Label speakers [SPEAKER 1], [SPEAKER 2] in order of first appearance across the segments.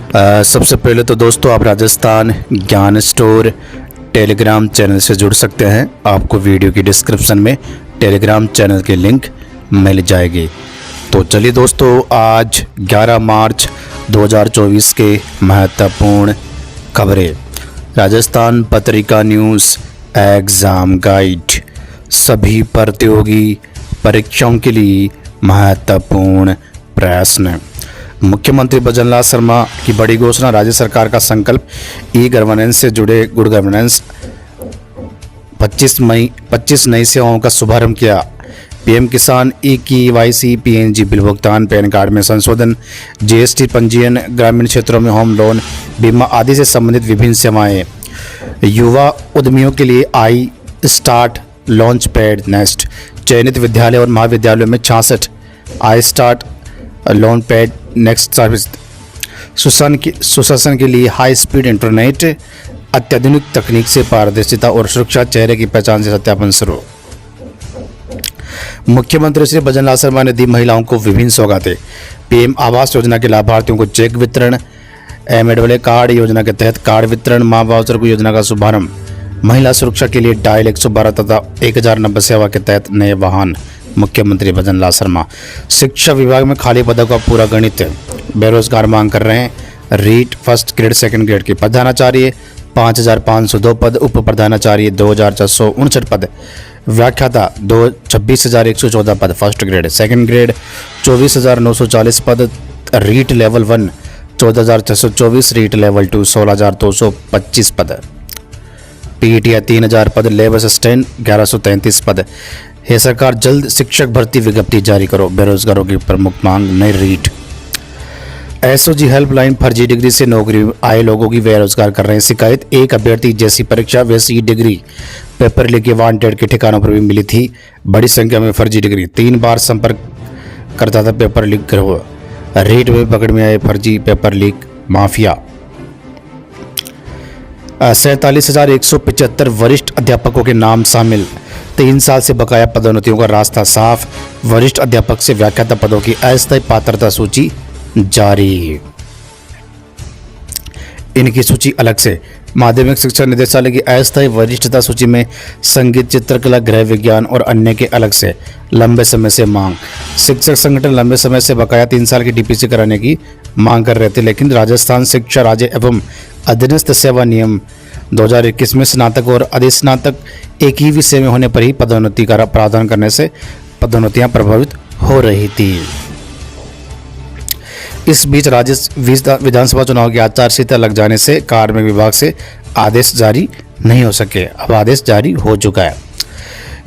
[SPEAKER 1] सबसे पहले तो दोस्तों आप राजस्थान ज्ञान स्टोर टेलीग्राम चैनल से जुड़ सकते हैं। आपको वीडियो की डिस्क्रिप्शन में टेलीग्राम चैनल की लिंक मिल जाएगी। तो चलिए दोस्तों, आज 11 मार्च 2024 के महत्वपूर्ण खबरें। Rajasthan Patrika news exam guide, सभी प्रतियोगी परीक्षाओं के लिए महत्वपूर्ण प्रश्न। मुख्यमंत्री भजनलाल शर्मा की बड़ी घोषणा, राज्य सरकार का संकल्प ई गवर्नेंस से जुड़े गुड गवर्नेंस। 25 नई सेवाओं का शुभारंभ किया। पीएम किसान ई-केवाईसी, पीएनजी बिल भुगतान, पैन कार्ड में संशोधन, जीएसटी पंजीयन, ग्रामीण क्षेत्रों में होम लोन, बीमा आदि से संबंधित विभिन्न सेवाएं। युवा उद्यमियों के लिए I start launch pad nest. चयनित विद्यालय और महाविद्यालयों में 66 I start launch pad next service. सुशासन के लिए हाई स्पीड इंटरनेट, अत्याधुनिक तकनीक से पारदर्शिता और सुरक्षा, चेहरे की पहचान से सत्यापन शुरू। मुख्यमंत्री श्री भजनलाल शर्मा ने दी महिलाओं को विभिन्न सौगातें। पीएम आवास योजना के लाभार्थियों को चेक वितरण, एमएडवले कार्ड योजना के तहत कार्ड वितरण, मां वाउचर की योजना का शुभारंभ। महिला सुरक्षा के लिए डायल 112 तथा 1090 सेवा के तहत नए वाहन। मुख्यमंत्री भजनलाल शर्मा। शिक्षा विभाग में खाली पदों का पूरा गणित, बेरोजगार मांग कर रहे हैं। REET first grade second grade के प्रधानाचार्य 5502 पद, उप प्रधानाचार्य 2459 पद, व्याख्याता 26,114 पद फर्स्ट ग्रेड, सेकंड ग्रेड 24,940 पद, रीट लेवल 1 14,624, रीट लेवल 2 16,225 पद, पीटीआई 3,000 पद, लेब असिस्टेंट 1133 पद। हे सरकार, जल्द शिक्षक भर्ती विज्ञप्ति जारी करो, बेरोजगारों की प्रमुख मांग नई रीट। एसओजी हेल्पलाइन, फर्जी डिग्री से नौकरी आए लोगों की बेरोजगार कर रहे हैं शिकायत। एक अभ्यर्थी जैसी परीक्षा वैसी डिग्री, पेपर लीक के वांटेड के ठिकानों पर भी मिली थी बड़ी संख्या में फर्जी डिग्री। 3 बार संपर्क करता था पेपर लीक गिरोह, रेट में पकड़ में आए फर्जी पेपर लीक माफिया। 47,175 वरिष्ठ अध्यापकों के नाम शामिल। 3 साल से बकाया पदोन्नतियों का रास्ता साफ। वरिष्ठ अध्यापक से व्याख्याता पदों की अस्थायी पात्रता सूची जारी। इनकी सूची अलग से। माध्यमिक शिक्षा निदेशालय की अस्थायी वरिष्ठता सूची में संगीत, चित्रकला, गृह विज्ञान और अन्य के अलग से लंबे समय से मांग। शिक्षक संगठन लंबे समय से बकाया 3 साल की डीपीसी कराने की मांग कर रहे थे, लेकिन राजस्थान शिक्षा राज्य एवं अधीनस्थ सेवा नियम 2021 में स्नातक और अधिस्नातक एक ही विषय में होने पर ही पदोन्नति का प्रावधान करने से पदोन्नतियां प्रभावित हो रही थी। इस बीच राज्य विधानसभा चुनाव की आचार संहिता लग जाने से कार्मिक विभाग से आदेश जारी नहीं हो सके। अब आदेश जारी हो चुका है।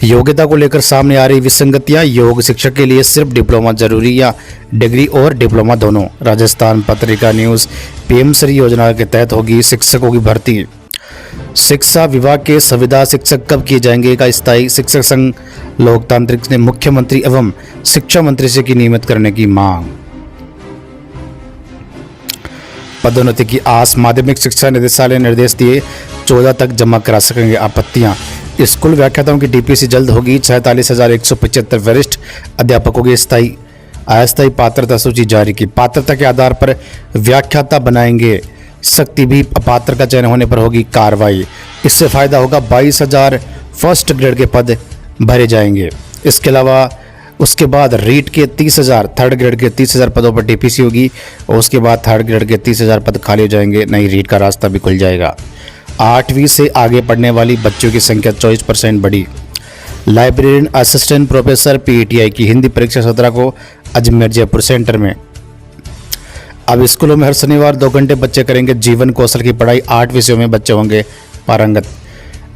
[SPEAKER 1] योग्यता को लेकर सामने आ रही विसंगतियां। योग शिक्षक के लिए सिर्फ डिप्लोमा जरूरी या डिग्री और डिप्लोमा दोनों। राजस्थान पत्रिका न्यूज़। पीएम श्री योजना के तहत होगी शिक्षकों की भर्ती। शिक्षा विभाग के संविदा शिक्षक कब किए जाएंगे का स्थायी। शिक्षक संघ लोकतांत्रिक ने मुख्यमंत्री एवं शिक्षा मंत्री से की नियमित करने की मांग। पदोन्नति की आस। माध्यमिक शिक्षा निदेशालय ने निर्देश दिए, 14 तक जमा करा सकेंगे आपत्तियां। स्कूल व्याख्याताओं की डीपीसी जल्द होगी। 47,175 वरिष्ठ अध्यापकों की अस्थायी पात्रता सूची जारी की। पात्रता के आधार पर व्याख्याता बनाएंगे। सख्ती भी, अपात्र का चयन होने पर होगी कार्रवाई। इससे फायदा होगा। 22,000 फर्स्ट ग्रेड के पद भरे जाएंगे। इसके अलावा उसके बाद रीट के 30,000, थर्ड ग्रेड के 30,000 पदों पर डीपीसी होगी और उसके बाद थर्ड ग्रेड के 30,000 पद खाली हो जाएंगे। नई रीट का रास्ता भी खुल जाएगा। 8वीं से आगे पढ़ने वाली बच्चों की संख्या 24% बढ़ी। लाइब्रेरियन असिस्टेंट प्रोफेसर पीटीआई की हिंदी परीक्षा 17 को अजमेर जयपुर सेंटर में। अब स्कूलों में हर शनिवार 2 घंटे बच्चे करेंगे जीवन कौशल की पढ़ाई। 8 विषयों में बच्चे होंगे पारंगत।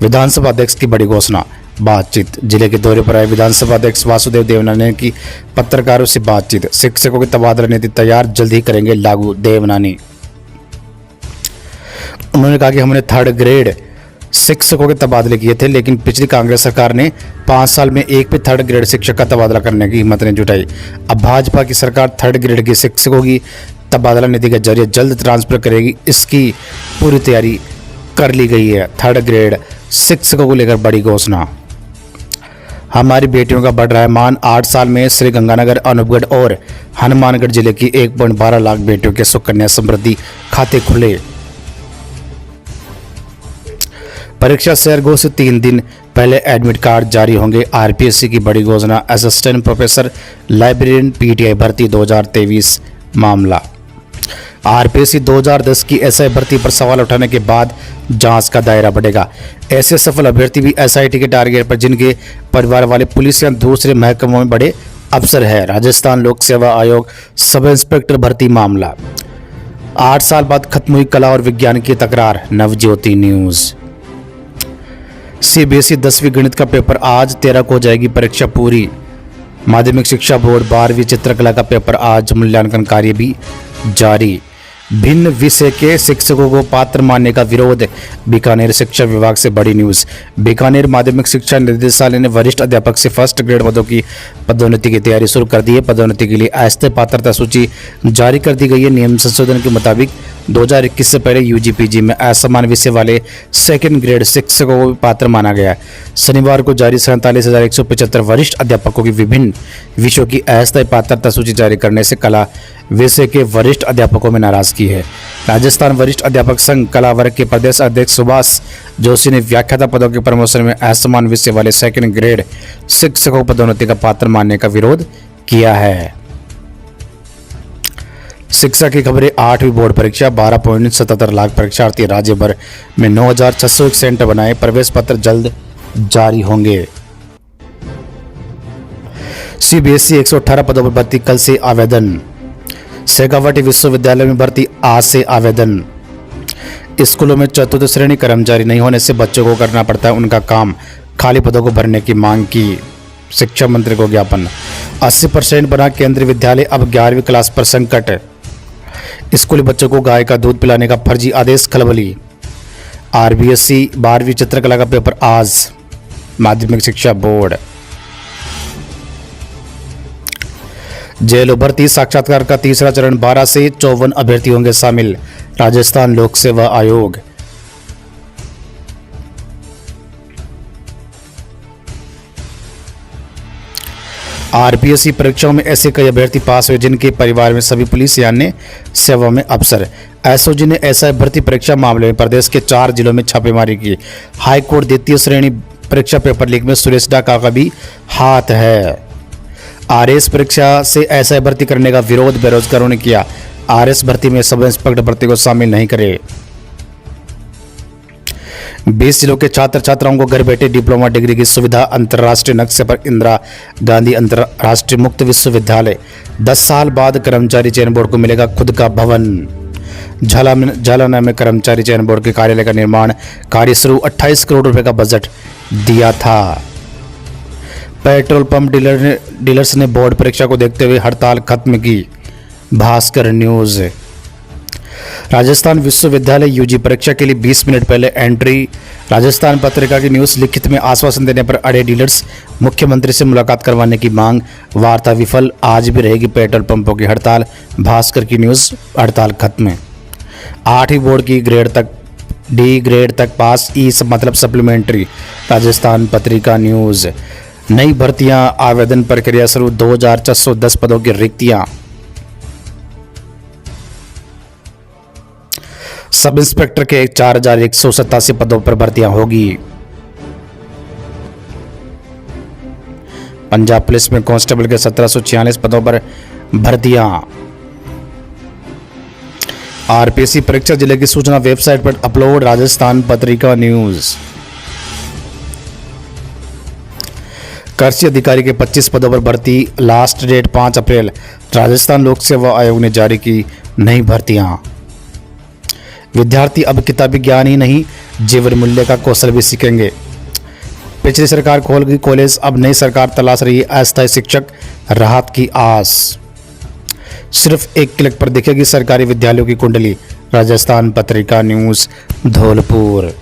[SPEAKER 1] विधानसभा अध्यक्ष की बड़ी घोषणा। बातचीत। जिले के दौरे पर आए विधानसभा अध्यक्ष वासुदेव देवनानी की पत्रकारों से बातचीत। शिक्षकों की तबादला नीति तैयार, जल्द ही करेंगे लागू। देवनानी उन्होंने कहा कि हमने थर्ड ग्रेड शिक्षकों के तबादले किए थे, लेकिन पिछली कांग्रेस सरकार ने 5 साल में एक भी थर्ड ग्रेड शिक्षक का तबादला करने की हिम्मत नहीं जुटाई। अब भाजपा की सरकार थर्ड ग्रेड के शिक्षकों की तबादला नीति के जरिए जल्द ट्रांसफर करेगी। इसकी पूरी तैयारी कर ली गई है। थर्ड ग्रेड शिक्षकों को लेकर बड़ी घोषणा। हमारी बेटियों का बढ़ रहा है मान। 8 साल में श्री गंगानगर, अनूपगढ़ और हनुमानगढ़ जिले की 1.12 लाख बेटियों के सुकन्या समृद्धि खाते खुले। परीक्षा सरगो से 3 दिन पहले एडमिट कार्ड जारी होंगे। आरपीएससी की बड़ी घोषणा। असिस्टेंट प्रोफेसर लाइब्रेरियन पीटीआई भर्ती 2023 मामला। आरपीएससी 2010 की एसआई भर्ती पर सवाल उठाने के बाद जांच का दायरा बढ़ेगा। ऐसे सफल अभ्यर्थी भी एसआईटी के टारगेट पर जिनके परिवार वाले पुलिस या दूसरे महकमों में बड़े अफसर है। राजस्थान लोक सेवा आयोग सब इंस्पेक्टर भर्ती मामला। 8 साल बाद खत्म हुई कला और विज्ञान की तकरार। नवज्योति न्यूज। सीबीएसई 10वीं गणित का पेपर आज 13 को हो जाएगी परीक्षा पूरी। माध्यमिक शिक्षा बोर्ड 12वीं चित्रकला का पेपर आज। मूल्यांकन कार्य भी जारी। भिन्न विषय के शिक्षकों को पात्र मानने का विरोध। बीकानेर शिक्षा विभाग से बड़ी न्यूज। बीकानेर माध्यमिक शिक्षा निदेशालय ने वरिष्ठ अध्यापक से फर्स्ट ग्रेड पदों की पदोन्नति की तैयारी शुरू कर दी है। पदोन्नति के लिए अस्थायी पात्रता सूची जारी कर दी गई है। नियम संशोधन के मुताबिक 2021 से पहले यूजीपीजी में असमान विषय वाले सेकंड ग्रेड शिक्षकों को भी पात्र माना गया है। शनिवार को जारी 47,175 वरिष्ठ अध्यापकों की विभिन्न विषयों की अस्थायी पात्रता सूची जारी करने से कला विषय के वरिष्ठ अध्यापकों में नाराजगी है। राजस्थान वरिष्ठ अध्यापक संघ कला वर्ग के प्रदेश अध्यक्ष सुभाष जोशी ने व्याख्याता पदों के प्रमोशन में असमान विषय वाले सेकंड ग्रेड शिक्षकों को पदोन्नति का पात्र मानने का विरोध किया है। शिक्षा की खबरें। 8वीं बोर्ड परीक्षा 12.77 लाख परीक्षार्थी। राज्य भर में 9,601 सेंटर बनाए। प्रवेश पत्र जल्द जारी होंगे। सीबीएसई 118 पदों पर भर्ती कल से आवेदन। शेखावटी विश्वविद्यालय में भर्ती आज से आवेदन। स्कूलों में चतुर्थ श्रेणी कर्मचारी नहीं होने से बच्चों को करना पड़ता है उनका काम। खाली पदों को भरने की मांग की। शिक्षा मंत्री को ज्ञापन। 80% बना केंद्रीय विद्यालय, अब 11वीं क्लास पर संकट। स्कूली बच्चों को गाय का दूध पिलाने का फर्जी आदेश खलबली। आरबीएसई 12वीं चित्रकला का पेपर आज। माध्यमिक शिक्षा बोर्ड। जेएलओ भर्ती साक्षात्कार का तीसरा चरण 12 से 54 अभ्यर्थी होंगे शामिल। राजस्थान लोक सेवा आयोग। आरपीएससी परीक्षाओं में ऐसे कई अभ्यर्थी पास हुए जिनके परिवार में सभी पुलिस या अन्य सेवा में अफसर। एसओजी ने ऐसा भर्ती परीक्षा मामले में प्रदेश के 4 जिलों में छापेमारी की। हाईकोर्ट द्वितीय श्रेणी परीक्षा पेपर लीक में सुरेश डाका का भी हाथ है। आरएस परीक्षा से ऐसा भर्ती करने का विरोध बेरोजगारों ने किया। आरएस भर्ती में सब इंस्पेक्टर भर्ती को शामिल नहीं करे। 20 जिलों के छात्र छात्राओं को घर बैठे डिप्लोमा डिग्री की सुविधा। अंतर्राष्ट्रीय नक्शे पर इंदिरा गांधी अंतर्राष्ट्रीय मुक्त विश्वविद्यालय। 10 साल बाद कर्मचारी चयन बोर्ड को मिलेगा खुद का भवन। झालाना में कर्मचारी चयन बोर्ड के कार्यालय का निर्माण कार्य शुरू। 28 करोड़ रुपए का बजट दिया था। पेट्रोल पंप डीलर्स ने बोर्ड परीक्षा को देखते हुए हड़ताल खत्म की। भास्कर न्यूज। राजस्थान विश्वविद्यालय यूजी परीक्षा के लिए 20 मिनट पहले एंट्री। राजस्थान पत्रिका की न्यूज। लिखित में आश्वासन देने पर अड़े डीलर्स, मुख्यमंत्री से मुलाकात करवाने की मांग। वार्ता विफल। आज भी रहेगी पेट्रोल पंपों की हड़ताल। भास्कर की न्यूज। हड़ताल खत्म। 8वीं बोर्ड की ग्रेड तक डी ग्रेड तक पास। ई मतलब सप्लीमेंट्री। राजस्थान पत्रिका न्यूज। नई भर्तियां। आवेदन प्रक्रिया शुरू। 2,410 पदों की रिक्तियां। सब इंस्पेक्टर के 4,187 पदों पर भर्तियां होगी। पंजाब पुलिस में कांस्टेबल के 1746 पदों पर भर्तियां। आरपीएससी परीक्षा जिले की सूचना वेबसाइट पर अपलोड। राजस्थान पत्रिका न्यूज। कृषि अधिकारी के 25 पदों पर भर्ती। लास्ट डेट 5 अप्रैल। राजस्थान लोक सेवा आयोग ने जारी की नई भर्तियां। विद्यार्थी अब किताबी ज्ञान ही नहीं, जीवन मूल्य का कौशल भी सीखेंगे। पिछली सरकार खोल गई कॉलेज, अब नई सरकार तलाश रही है अस्थायी शिक्षक। राहत की आस। सिर्फ एक क्लिक पर दिखेगी सरकारी विद्यालयों की कुंडली। राजस्थान पत्रिका न्यूज। धौलपुर।